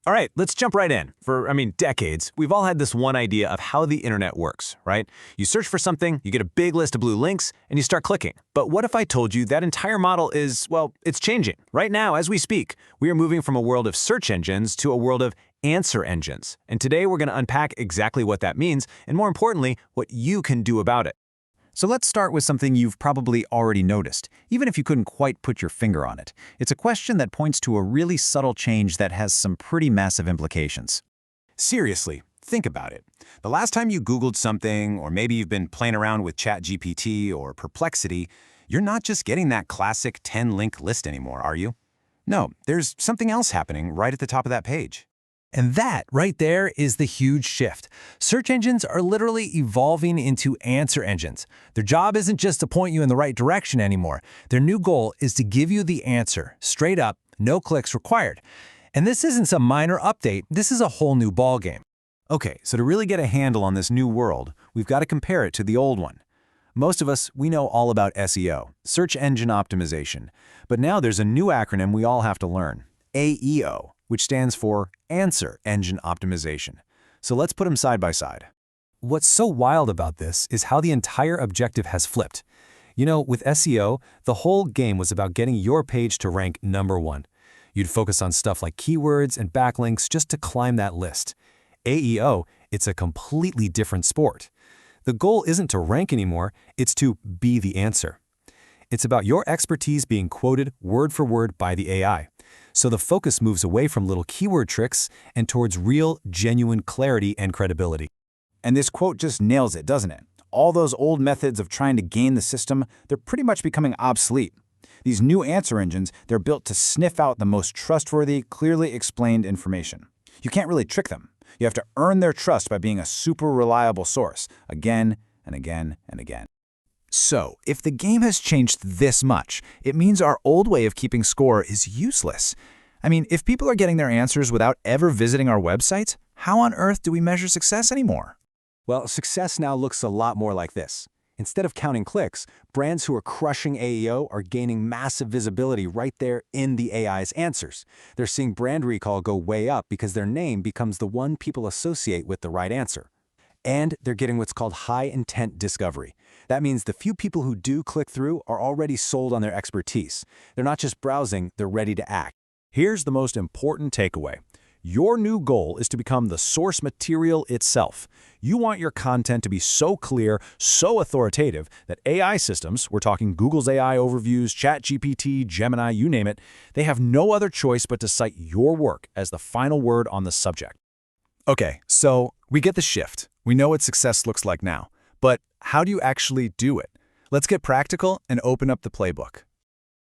All right, let's jump right in. For decades, we've all had this one idea of how the internet works, right? You search for something, you get a big list of blue links, and you start clicking. But what if I told you that entire model is, well, it's changing. Right now, as we speak, we are moving from a world of search engines to a world of answer engines. And today we're going to unpack exactly what that means, and more importantly, what you can do about it. So let's start with something you've probably already noticed, even if you couldn't quite put your finger on it. It's a question that points to a really subtle change that has some pretty massive implications. Seriously, think about it. The last time you Googled something, or maybe you've been playing around with ChatGPT or Perplexity, you're not just getting that classic 10-link list anymore, are you? No, there's something else happening right at the top of that page. And that right there is the huge shift. Search engines are literally evolving into answer engines. Their job isn't just to point you in the right direction anymore. Their new goal is to give you the answer, straight up, no clicks required. And this isn't some minor update, this is a whole new ballgame. Okay, so to really get a handle on this new world, we've got to compare it to the old one. Most of us, we know all about SEO, search engine optimization. But now there's a new acronym we all have to learn, AEO, which stands for Answer Engine Optimization. So let's put them side by side. What's so wild about this is how the entire objective has flipped. You know, with SEO, the whole game was about getting your page to rank #1. You'd focus on stuff like keywords and backlinks just to climb that list. AEO, it's a completely different sport. The goal isn't to rank anymore, it's to be the answer. It's about your expertise being quoted word for word by the AI. So the focus moves away from little keyword tricks and towards real, genuine clarity and credibility. And this quote just nails it, doesn't it? All those old methods of trying to game the system, they're pretty much becoming obsolete. These new answer engines, they're built to sniff out the most trustworthy, clearly explained information. You can't really trick them. You have to earn their trust by being a super reliable source, again and again and again. So, if the game has changed this much, it means our old way of keeping score is useless. I mean, if people are getting their answers without ever visiting our websites, how on earth do we measure success anymore? Well, success now looks a lot more like this. Instead of counting clicks, brands who are crushing AEO are gaining massive visibility right there in the AI's answers. They're seeing brand recall go way up because their name becomes the one people associate with the right answer. And they're getting what's called high-intent discovery. That means the few people who do click through are already sold on their expertise. They're not just browsing, they're ready to act. Here's the most important takeaway. Your new goal is to become the source material itself. You want your content to be so clear, so authoritative, that AI systems, we're talking Google's AI overviews, ChatGPT, Gemini, you name it, they have no other choice but to cite your work as the final word on the subject. Okay, so we get the shift. We know what success looks like now. But how do you actually do it? Let's get practical and open up the playbook.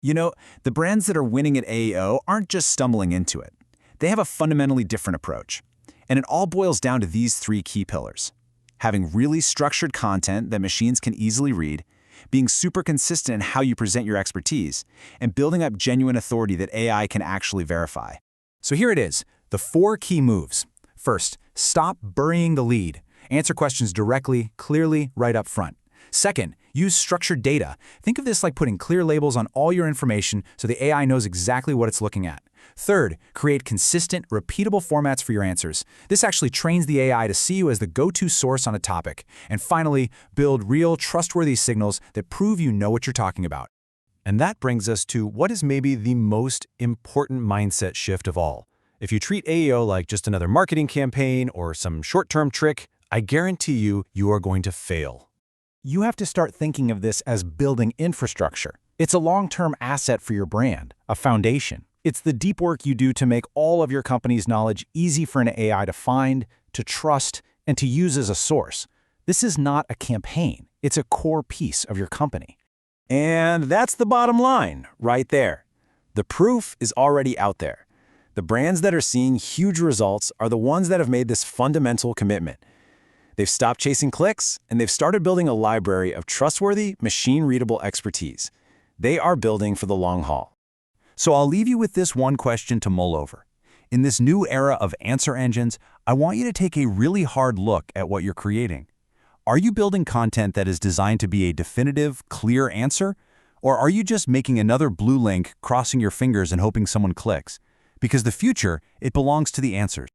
You know, the brands that are winning at AEO aren't just stumbling into it. They have a fundamentally different approach. And it all boils down to these 3 key pillars. Having really structured content that machines can easily read, being super consistent in how you present your expertise, and building up genuine authority that AI can actually verify. So here it is, the 4 key moves. First, stop burying the lead. Answer questions directly, clearly, right up front. Second, use structured data. Think of this like putting clear labels on all your information so the AI knows exactly what it's looking at. Third, create consistent, repeatable formats for your answers. This actually trains the AI to see you as the go-to source on a topic. And finally, build real, trustworthy signals that prove you know what you're talking about. And that brings us to what is maybe the most important mindset shift of all. If you treat AEO like just another marketing campaign or some short-term trick, I guarantee you are going to fail. You have to start thinking of this as building infrastructure. It's a long-term asset for your brand, a foundation. It's the deep work you do to make all of your company's knowledge easy for an AI to find, to trust, and to use as a source. This is not a campaign. It's a core piece of your company. And that's the bottom line, right there. The proof is already out there. The brands that are seeing huge results are the ones that have made this fundamental commitment. They've stopped chasing clicks, and they've started building a library of trustworthy, machine-readable expertise. They are building for the long haul. So I'll leave you with this one question to mull over. In this new era of answer engines, I want you to take a really hard look at what you're creating. Are you building content that is designed to be a definitive, clear answer? Or are you just making another blue link, crossing your fingers and hoping someone clicks? Because the future, it belongs to the answers.